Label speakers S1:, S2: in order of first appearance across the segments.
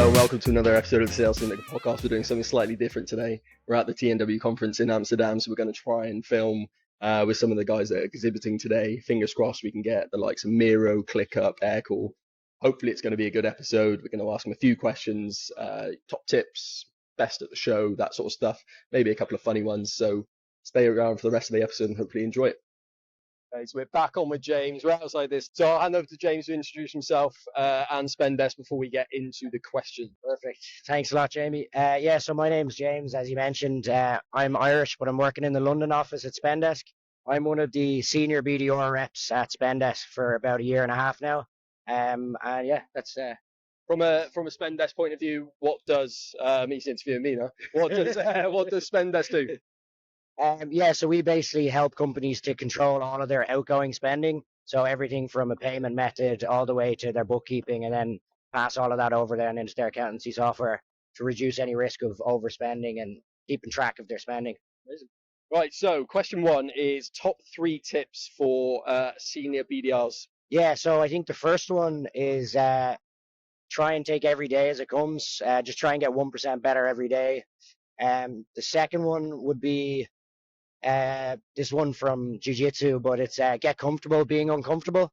S1: Hello and welcome to another episode of the Sales Syndicate podcast. We're doing something slightly different today. We're at the TNW Conference in Amsterdam, so we're going to try and film with some of the guys that are exhibiting today. Fingers crossed we can get the likes of Miro, ClickUp, Aircall. Hopefully it's going to be a good episode. We're going to ask them a few questions, top tips, best at the show, that sort of stuff. Maybe a couple of funny ones. So stay around for the rest of the episode and hopefully enjoy it. Okay, so we're back on with James. We're outside this. So I'll hand over to James to introduce himself and Spendesk before we get into the question.
S2: Perfect. Thanks a lot, Jamie. So my name's James, as you mentioned. I'm Irish, but I'm working in the London office at Spendesk. I'm one of the senior BDR reps at Spendesk for about a year and a half now. That's
S1: From a Spendesk point of view, what does he's interviewing me now? What does Spendesk do?
S2: So we basically help companies to control all of their outgoing spending. So everything from a payment method all the way to their bookkeeping, and then pass all of that over then into their accountancy software to reduce any risk of overspending and keeping track of their spending.
S1: Amazing. Right, so question one is top 3 tips for senior BDRs.
S2: Yeah, so I think the first one is try and take every day as it comes. Just try and get 1% better every day. The second one would be this one from jiu-jitsu, but it's get comfortable being uncomfortable,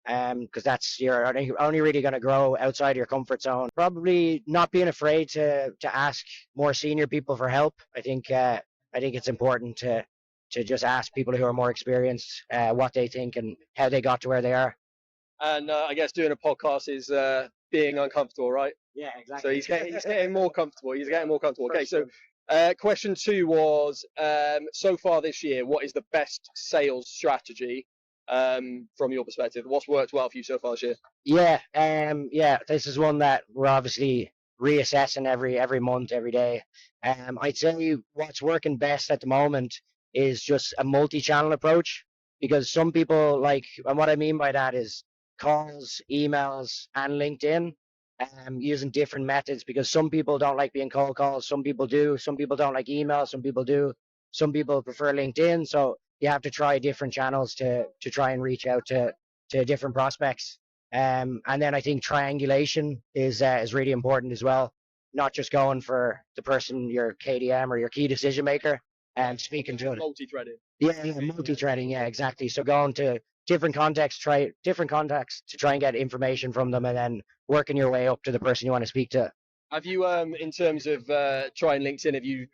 S2: because that's you're only really going to grow outside your comfort zone. Probably not being afraid to ask more senior people for help. I think it's important to just ask people who are more experienced what they think and how they got to where they are.
S1: And I guess doing a podcast is being uncomfortable, right?
S2: Yeah, exactly.
S1: So he's getting more comfortable. He's getting more comfortable. Okay, so question 2 was, so far this year, what is the best sales strategy from your perspective? What's worked well for you so far this year?
S2: This is one that we're obviously reassessing every month, every day. I'd say what's working best at the moment is just a multi-channel approach, because some people and what I mean by that is calls, emails, and LinkedIn. Using different methods, because some people don't like being cold calls, some people do, some people don't like email, some people do, some people prefer LinkedIn. So you have to try different channels to try and reach out to different prospects. And then I think triangulation is really important as well. Not just going for the person, your KDM or your key decision maker, and speaking to it.
S1: Multi-threading.
S2: Yeah, multi-threading. Yeah, exactly. So going to different contexts to try and get information from them, and then working your way up to the person you want to speak to.
S1: Have you, in terms of trying LinkedIn, have you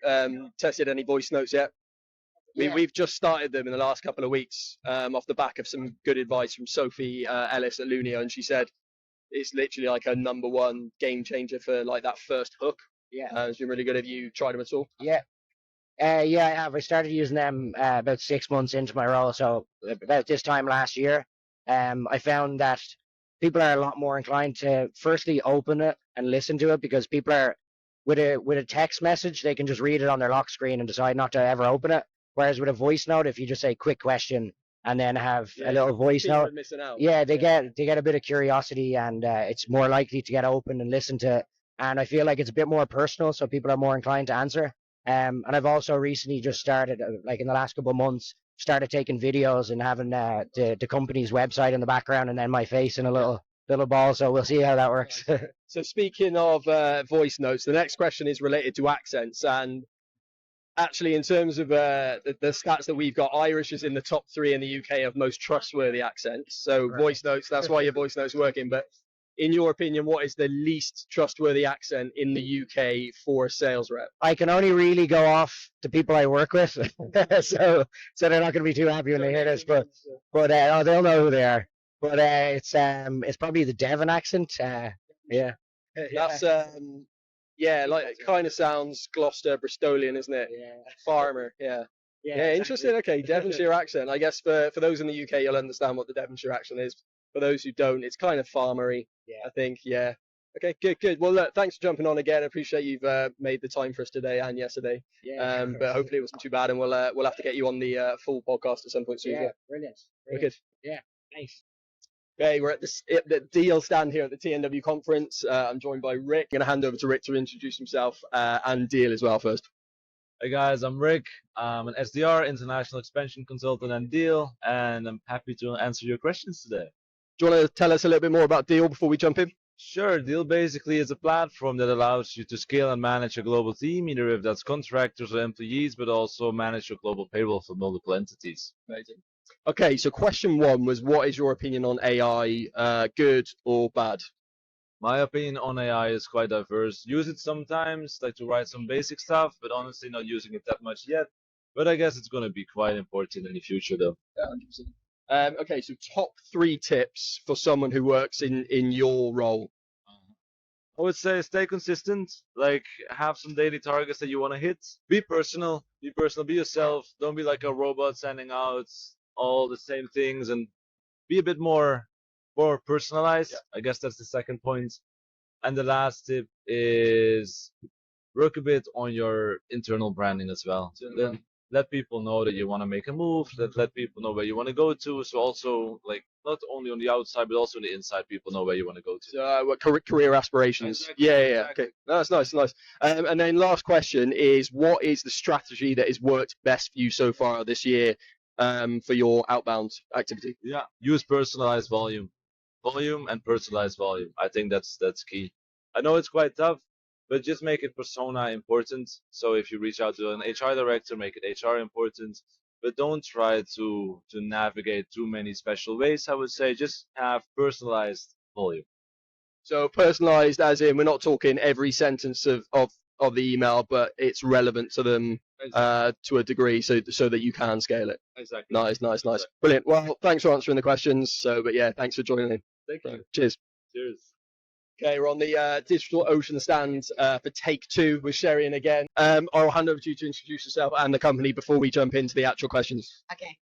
S1: tested any voice notes yet?
S2: Yeah.
S1: We've just started them in the last couple of weeks off the back of some good advice from Sophie Ellis at Lunio, and she said it's literally like a number one game changer for like that first hook.
S2: Yeah.
S1: It's been really good. Have you tried them at all?
S2: Yeah. I have. I started using them about 6 months into my role. So about this time last year, I found that people are a lot more inclined to firstly open it and listen to it, because people are with a text message, they can just read it on their lock screen and decide not to ever open it. Whereas with a voice note, if you just say quick question and then have a little voice note, they get a bit of curiosity, and it's more likely to get open and listened to. And I feel like it's a bit more personal, so people are more inclined to answer. And I've also recently just started, in the last couple of months, started taking videos and having the company's website in the background and then my face in a little ball. So we'll see how that works.
S1: So speaking of voice notes, the next question is related to accents. And actually, in terms of the stats that we've got, Irish is in the top 3 in the UK of most trustworthy accents. So right. Voice notes, that's why your voice notes are working. But in your opinion, what is the least trustworthy accent in the UK for a sales rep?
S2: I can only really go off the people I work with, so they're not going to be too happy when they hear this. But they'll know who they are. But it's probably the Devon accent. Yeah.
S1: That's it kind of sounds Gloucester, Bristolian, isn't it?
S2: Yeah.
S1: Farmer. Yeah. Yeah. Interesting. Okay, Devonshire accent. I guess for those in the UK, you'll understand what the Devonshire accent is. For those who don't, it's kind of farmery.
S2: Yeah.
S1: I think. Yeah. Okay. Good. Well, look, thanks for jumping on again. I appreciate you've made the time for us today and yesterday.
S2: Yeah.
S1: But hopefully it wasn't too bad, and we'll have to get you on the full podcast at some point soon.
S2: Yeah. Brilliant.
S1: Good.
S2: Yeah. Thanks.
S1: Okay, we're at the Deel stand here at the TNW Conference. I'm joined by Rick. I'm going to hand over to Rick to introduce himself and Deel as well first.
S3: Hey guys, I'm Rick. I'm an SDR, International Expansion Consultant at Deel, and I'm happy to answer your questions today.
S1: Do you want to tell us a little bit more about Deel before we jump in?
S3: Sure, Deel basically is a platform that allows you to scale and manage a global team, either if that's contractors or employees, but also manage your global payroll for multiple entities.
S1: Amazing. Okay, so question one was, what is your opinion on AI, good or bad?
S3: My opinion on AI is quite diverse. Use it sometimes, like to write some basic stuff, but honestly not using it that much yet. But I guess it's going to be quite important in the future, though.
S1: Yeah, 100%. Okay, so top 3 tips for someone who works in your role.
S3: I would say stay consistent, like have some daily targets that you want to hit. Be personal, be yourself. Don't be like a robot sending out all the same things, and be a bit more personalized.
S1: Yeah.
S3: I guess that's the second point. And the last tip is work a bit on your internal branding as well. Then let people know that you want to make a move, let people know where you want to go to. So also, like, not only on the outside, but also on the inside, people know where you want to go to.
S1: What career aspirations?
S3: Exactly,
S1: Yeah.
S3: exactly.
S1: Okay, no, that's nice. And then last question is, what is the strategy that has worked best for you so far this year for your outbound activity?
S3: Yeah, use personalized volume and personalized volume. I think that's key. I know it's quite tough, but just make it persona important. So if you reach out to an HR director, make it HR important. But don't try to navigate too many special ways. I would say just have personalized volume.
S1: So personalized, as in we're not talking every sentence of the email, but it's relevant to them to a degree, so that you can scale it.
S3: Exactly.
S1: Nice. Brilliant. Well, thanks for answering the questions. But yeah, thanks for joining in.
S3: Thank you.
S1: Cheers.
S3: Cheers.
S1: Okay, we're on the DigitalOcean stand for take 2 with Sherry again. I'll hand over to you to introduce yourself and the company before we jump into the actual questions.
S4: Okay.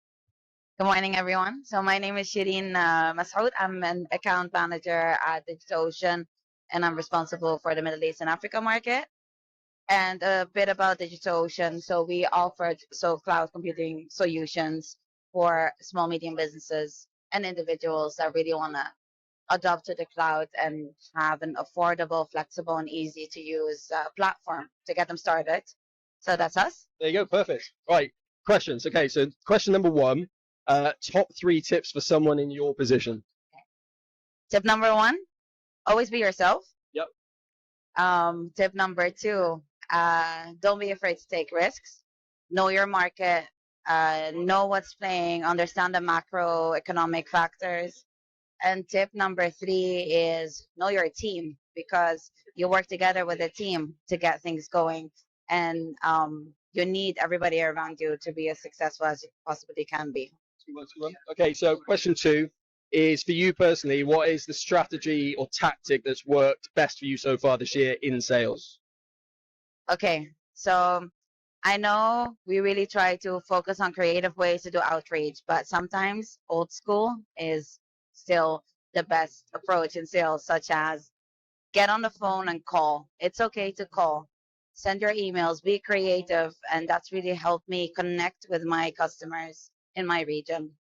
S4: Good morning, everyone. So my name is Shireen Masoud. I'm an account manager at DigitalOcean, and I'm responsible for the Middle East and Africa market. And a bit about DigitalOcean. So we offered cloud computing solutions for small, medium businesses and individuals that really want to adopt to the cloud and have an affordable, flexible, and easy to use platform to get them started. So that's us.
S1: There you go. Perfect. Right. Questions. Okay. So question number 1, top 3 tips for someone in your position.
S4: Tip number 1, always be yourself.
S1: Yep.
S4: Tip number 2, don't be afraid to take risks. Know your market, know what's playing, understand the macroeconomic factors. And tip number 3 is know your team, because you work together with a team to get things going. And you need everybody around you to be as successful as you possibly can be.
S1: Okay, so question 2 is for you personally, what is the strategy or tactic that's worked best for you so far this year in sales?
S4: Okay, so I know we really try to focus on creative ways to do outreach, but sometimes old school is still the best approach in sales, such as get on the phone and call. It's okay to call. Send your emails, be creative, and that's really helped me connect with my customers in my region.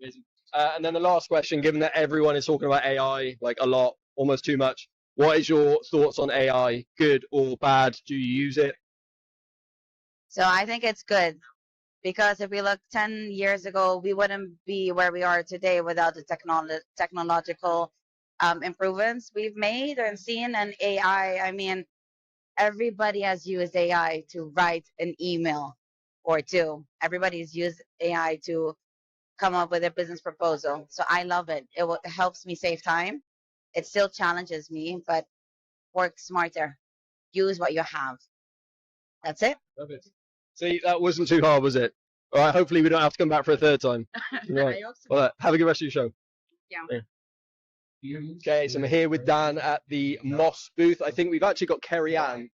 S1: Amazing. And then the last question, given that everyone is talking about AI like a lot, almost too much, what is your thoughts on AI? Good or bad? Do you use it?
S4: So I think it's good, because if we look 10 years ago, we wouldn't be where we are today without the technological improvements we've made and seen. And AI, I mean, everybody has used AI to write an email or 2. Everybody's used AI to come up with a business proposal. So I love it. It helps me save time. It still challenges me, but work smarter. Use what you have. That's it.
S1: Perfect. See, that wasn't too hard, was it? All right, hopefully we don't have to come back for a 3rd time. Right. Well, have a good rest of your show.
S4: Yeah.
S1: Okay, so I'm here with Dan at the Moss booth. I think we've actually got Kerry Ann.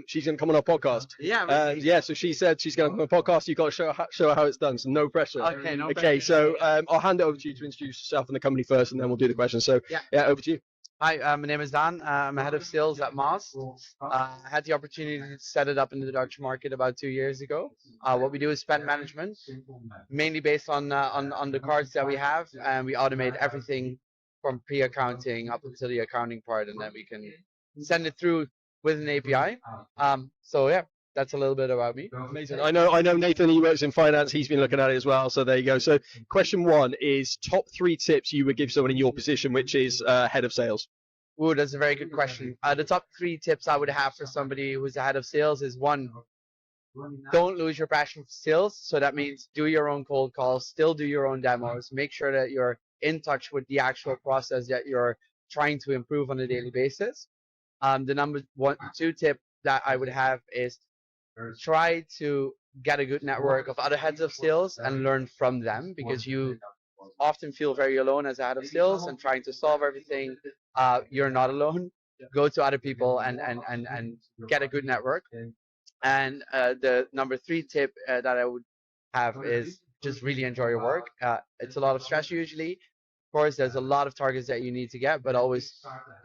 S1: She's going to come on our podcast.
S5: Yeah.
S1: So she said she's going to come on a podcast. You've got to show her how it's done, so no pressure.
S5: Okay, no
S1: Okay,
S5: pressure.
S1: so I'll hand it over to you to introduce yourself and the company first, and then we'll do the questions. So, yeah, over to you.
S5: Hi, my name is Dan. I'm head of sales at Moss. I had the opportunity to set it up in the Dutch market about 2 years ago. What we do is spend management, mainly based on the cards that we have, and we automate everything from pre-accounting up until the accounting part, and then we can send it through with an API. So yeah, that's a little bit about me.
S1: Amazing. I know Nathan, he works in finance. He's been looking at it as well. So there you go. So question 1 is top 3 tips you would give someone in your position, which is head of sales.
S5: Ooh, that's a very good question. The top 3 tips I would have for somebody who's a head of sales is 1, don't lose your passion for sales. So that means do your own cold calls, still do your own demos, make sure that you're in touch with the actual process that you're trying to improve on a daily basis. The number 2 tip that I would have is try to get a good network of other heads of sales and learn from them, because you often feel very alone as a head of sales and trying to solve everything. You're not alone. Go to other people and get a good network. And the number 3 tip that I would have is just really enjoy your work. It's a lot of stress usually. Of course, there's a lot of targets that you need to get, but always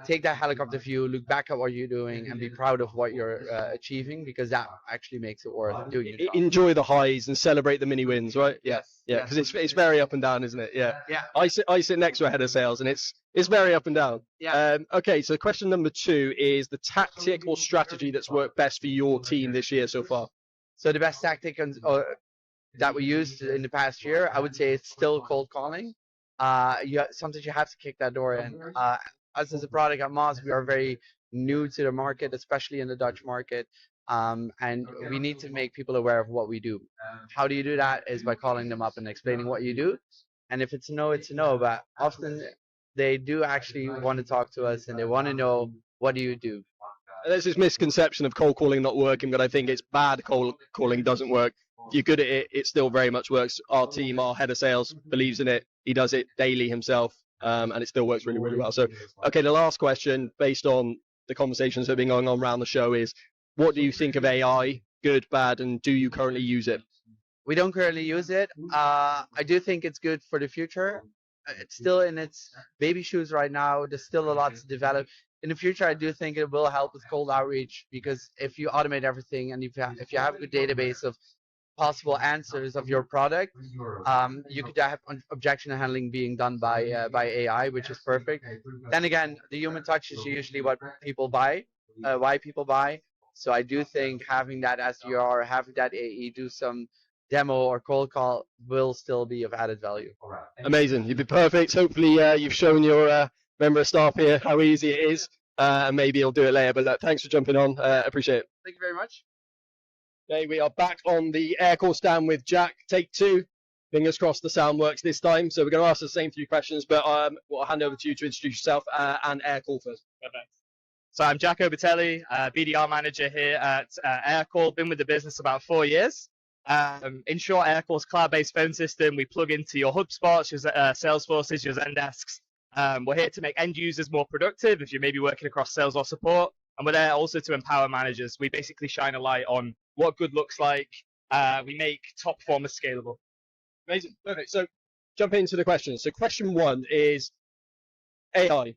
S5: take that helicopter view, look back at what you're doing, and be proud of what you're achieving, because that actually makes it worth doing your job.
S1: Enjoy the highs and celebrate the mini wins, right?
S5: Yes.
S1: Yeah, because it's very up and down, isn't it? Yeah.
S5: Yeah.
S1: I sit next to a head of sales, and it's very up and down.
S5: Yeah.
S1: Okay, so question number 2 is the tactic or strategy that's worked best for your team this year so far.
S5: So the best tactic that we used in the past year, I would say it's still cold calling. Sometimes you have to kick that door in. Us as a product at Moz, we are very new to the market, especially in the Dutch market. And we need to make people aware of what we do. How do you do that? Is by calling them up and explaining what you do. And if it's a no, it's a no. But often they do actually want to talk to us and they want to know, what do you do?
S1: There's this misconception of cold calling not working, but I think it's bad cold calling doesn't work. If you're good at it, it still very much works. Our team, our head of sales believes in it. He does it daily himself, and it still works really, really well. So, okay, the last question, based on the conversations that have been going on around the show, is what do you think of AI? Good, bad, and do you currently use it?
S5: We don't currently use it. I do think it's good for the future. It's still in its baby shoes right now. There's still a lot to develop. In the future, I do think it will help with cold outreach, because if you automate everything and if you have a good database of possible answers of your product, you could have objection handling being done by AI, which is perfect. Then again, the human touch is usually what people buy, why people buy. So I do think having that SDR, having that AE do some demo or cold call will still be of added value.
S1: Amazing. You've been perfect. Hopefully you've shown your member of staff here how easy it is, and maybe he'll do it later. But thanks for jumping on. Appreciate it.
S5: Thank you very much.
S1: Okay, we are back on the Aircall stand with Jack. Take 2. Fingers crossed the sound works this time. So we're going to ask the same 3 questions, but I'll hand over to you to introduce yourself and Aircall first.
S6: Perfect. So I'm Jack Obatelli, BDR manager here at Aircall. Been with the business about 4 years. In short, Aircall's cloud-based phone system. We plug into your HubSpots, your Salesforces, your Zendesks. We're here to make end users more productive if you're maybe working across sales or support. And we're there also to empower managers. We basically shine a light on what good looks like. We make top performers scalable.
S1: Amazing. Perfect. So jumping into the questions. So question 1 is AI.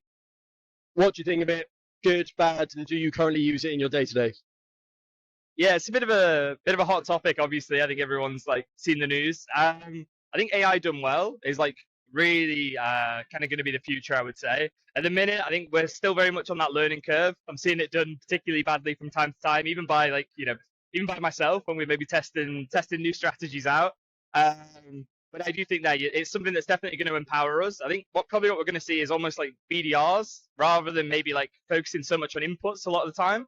S1: What do you think of it? Good, bad, and do you currently use it in your day-to-day?
S6: Yeah, it's a bit of a hot topic. Obviously, I think everyone's seen the news. I think AI done well is really kind of going to be the future, I would say. At the minute, I think we're still very much on that learning curve. I'm seeing it done particularly badly from time to time, even by even by myself when we're maybe testing new strategies out. But I do think that it's something that's definitely going to empower us. I think what we're going to see is almost like BDRs rather than maybe focusing so much on inputs a lot of the time.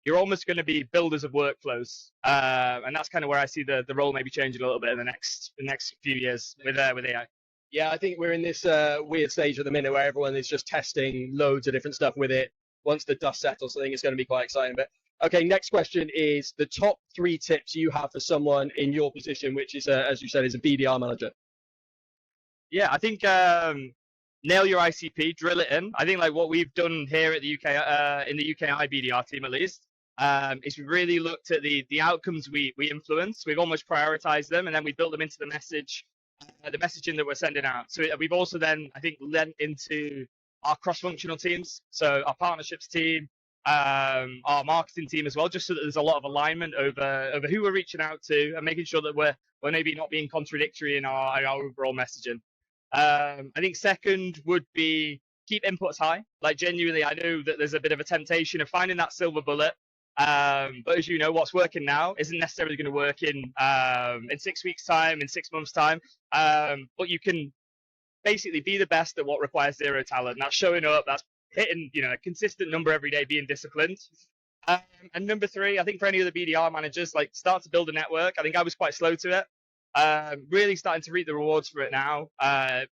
S6: You're almost going to be builders of workflows, and that's kind of where I see the role maybe changing a little bit in the next few years with AI.
S1: Yeah, I think we're in this weird stage at the minute where everyone is just testing loads of different stuff with it. Once the dust settles, I think it's going to be quite exciting. But okay, next question is the top 3 tips you have for someone in your position, which is, as you said, is a BDR manager.
S6: Yeah, I think nail your ICP, drill it in. I think what we've done here at the UK, in the UKI BDR team at least, is we really looked at the outcomes we influence. We've almost prioritized them, and then we built them into the messaging that we're sending out. So we've also then, I think, lent into our cross-functional teams. So our partnerships team, our marketing team as well, just so that there's a lot of alignment over who we're reaching out to and making sure that we're maybe not being contradictory in our overall messaging. I think second would be keep inputs high. Genuinely, I know that there's a bit of a temptation of finding that silver bullet. But as you know, what's working now isn't necessarily going to work in 6 weeks' time, in 6 months' time. But you can basically be the best at what requires zero talent. That's showing up, that's hitting, a consistent number every day, being disciplined. And number 3, I think for any other BDR managers, like start to build a network. I think I was quite slow to it. Really starting to reap the rewards for it now.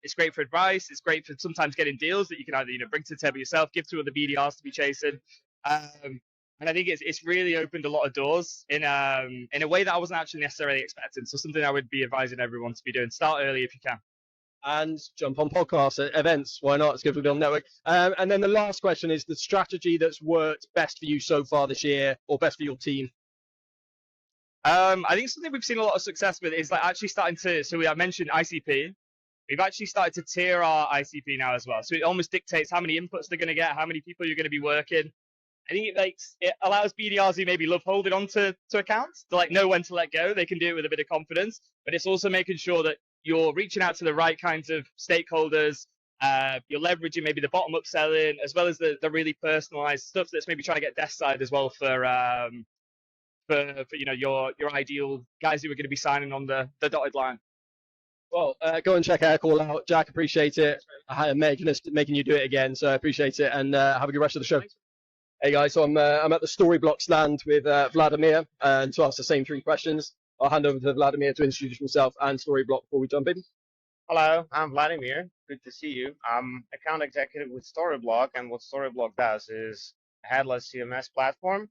S6: It's great for advice. It's great for sometimes getting deals that you can either bring to the table yourself, give to other BDRs to be chasing. And I think it's really opened a lot of doors in a way that I wasn't actually necessarily expecting. So something I would be advising everyone to be doing. Start early if you can.
S1: And jump on podcasts, events. Why not? It's good for the network. And then the last question is the strategy that's worked best for you so far this year, or best for your team.
S6: I think something we've seen a lot of success with is like actually starting to. So I mentioned ICP. We've actually started to tier our ICP now as well. So it almost dictates how many inputs they're going to get, how many people you're going to be working. I think it allows BDRs who maybe love holding on to accounts to like know when to let go. They can do it with a bit of confidence, but it's also making sure that you're reaching out to the right kinds of stakeholders. You're leveraging maybe the bottom up selling as well as the really personalized stuff that's maybe trying to get desk side as well for your ideal guys who are going to be signing on the dotted line.
S1: Well, go and check Aircall out, Jack. Appreciate it. Making you do it again, so I appreciate it, and have a good rest of the show. Hey guys, so I'm at the Storyblok stand with Vladimir, and to ask the same 3 questions. I'll hand over to Vladimir to introduce himself and Storyblok before we jump in.
S7: Hello, I'm Vladimir. Good to see you. I'm account executive with Storyblok, and what Storyblok does is a headless CMS platform.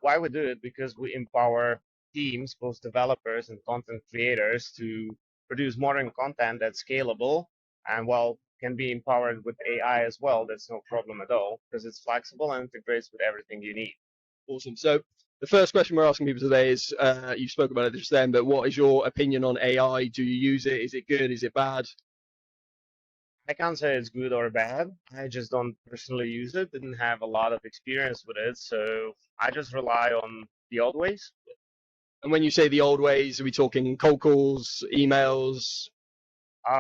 S7: Why we do it? Because we empower teams, both developers and content creators, to produce modern content that's scalable and can be empowered with AI as well. That's no problem at all because it's flexible and integrates with everything you need.
S1: Awesome. So the first question we're asking people today is, you spoke about it just then, but what is your opinion on AI? Do you use it? Is it good? Is it bad?
S7: I can't say it's good or bad. I just don't personally use it. Didn't have a lot of experience with it, so I just rely on the old ways.
S1: And when you say the old ways, are we talking cold calls, emails?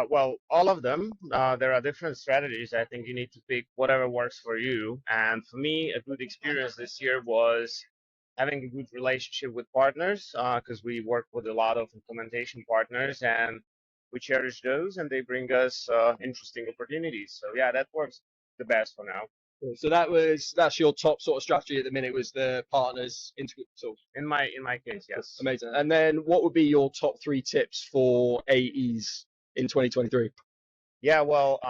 S7: Well, all of them. There are different strategies. I think you need to pick whatever works for you. And for me, a good experience this year was having a good relationship with partners, because we work with a lot of implementation partners, and we cherish those, and they bring us interesting opportunities. So yeah, that works the best for now.
S1: So that's your top sort of strategy at the minute, was the partners. So
S7: in my case, yes.
S1: Amazing. And then what would be your top 3 tips for AEs in 2023?
S7: Yeah, well,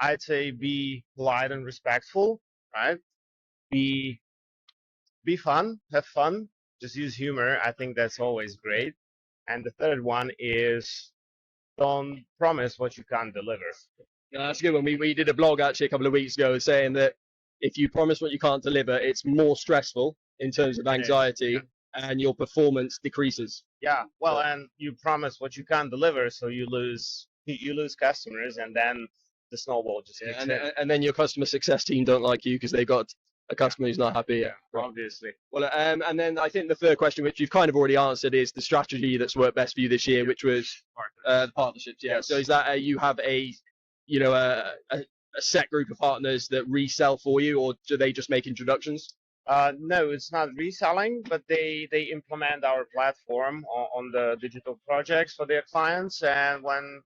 S7: I'd say be polite and respectful, right? Be fun, have fun, just use humor. I think that's always great. And the third one is don't promise what you can't deliver.
S1: Yeah, that's a good one. We did a blog actually a couple of weeks ago saying that if you promise what you can't deliver, it's more stressful in terms of anxiety, and your performance decreases.
S7: Yeah, well, and you promise what you can't deliver, so you lose customers, and then the snowball just kicks in.
S1: And then your customer success team don't like you because they've got a customer who's not happy.
S7: Yeah, obviously.
S1: Well, and then I think the third question, which you've kind of already answered, is the strategy that's worked best for you this year, which was the partnerships. Yeah. Yes. So is that you have a set group of partners that resell for you, or do they just make introductions?
S7: No, it's not reselling, but they implement our platform on the digital projects for their clients, and when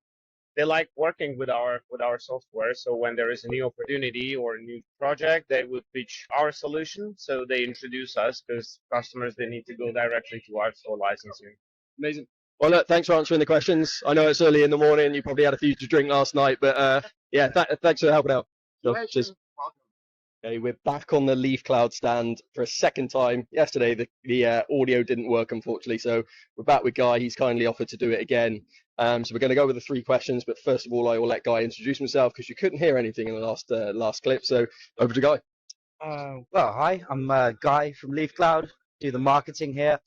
S7: they like working with our software, so when there is a new opportunity or a new project, they would pitch our solution. So they introduce us because customers, they need to go directly to us for licensing.
S1: Amazing. Well, look, thanks for answering the questions. I know it's early in the morning. You probably had a few to drink last night, but yeah, thanks for helping out. So, cheers. Okay, we're back on the Leaf Cloud stand for a second time. Yesterday, the audio didn't work, unfortunately, so we're back with Guy. He's kindly offered to do it again. So we're going to go with the 3 questions, but first of all, I will let Guy introduce himself because you couldn't hear anything in the last clip. So over to Guy.
S8: Well, hi, I'm Guy from Leaf Cloud. Do the marketing here.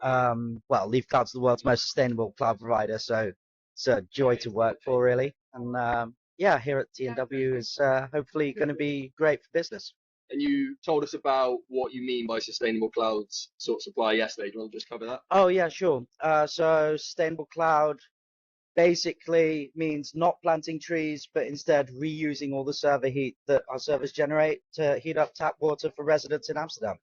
S8: Well, Leaf Cloud's the world's most sustainable cloud provider, so it's a joy to work for, really. And yeah, here at TNW is hopefully going to be great for business.
S1: And you told us about what you mean by sustainable clouds sort of supply yesterday. Do you want to just cover that?
S8: Oh, yeah, sure. So sustainable cloud basically means not planting trees, but instead reusing all the server heat that our servers generate to heat up tap water for residents in Amsterdam.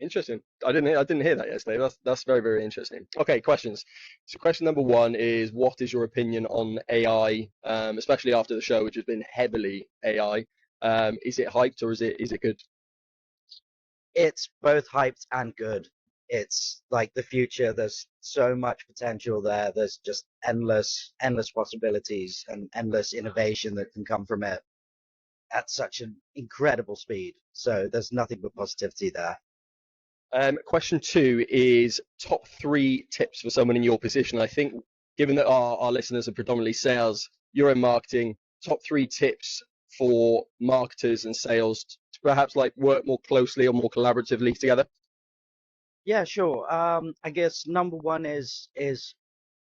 S1: Interesting. I didn't hear that yesterday. That's very, very interesting. Okay, questions. So question number one is, what is your opinion on AI, especially after the show, which has been heavily AI? Is it hyped or is it good?
S8: It's both hyped and good. It's like the future. There's so much potential there. There's just endless possibilities and endless innovation that can come from it at such an incredible speed. So there's nothing but positivity there.
S1: Question two is top 3 tips for someone in your position. I think, given that our listeners are predominantly sales, you're in marketing, top 3 tips for marketers and sales to perhaps like work more closely or more collaboratively together.
S8: Yeah, sure. I guess number one is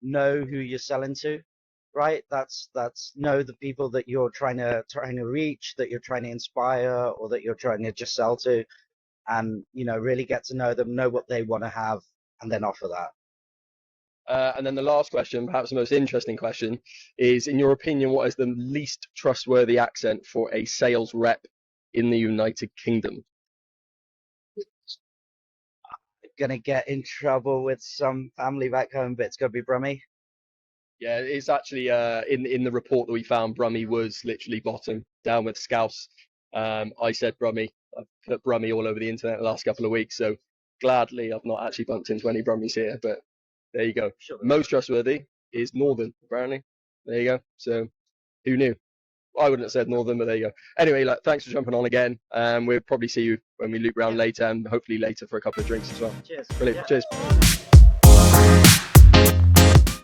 S8: know who you're selling to, right? That's know the people that you're trying to reach, that you're trying to inspire, or that you're trying to just sell to, and really get to know them, know what they want to have, and then offer that.
S1: And then the last question, perhaps the most interesting question, is, in your opinion, what is the least trustworthy accent for a sales rep in the United Kingdom?
S8: Gonna get in trouble with some family back home, but it's gonna be Brummy.
S1: Yeah, it's actually in the report that we found, Brummy was literally bottom, down with Scouse. I said Brummy. I've put Brummy all over the internet the last couple of weeks, so gladly I've not actually bumped into any Brummies here, but there you go.
S8: Sure.
S1: Most trustworthy is Northern, apparently. There you go. So who knew? I wouldn't have said Northern, but there you go. Anyway, thanks for jumping on again. We'll probably see you when we loop around later, and hopefully later for a couple of drinks as well.
S8: Cheers.
S1: Brilliant.
S8: Yeah.
S1: Cheers.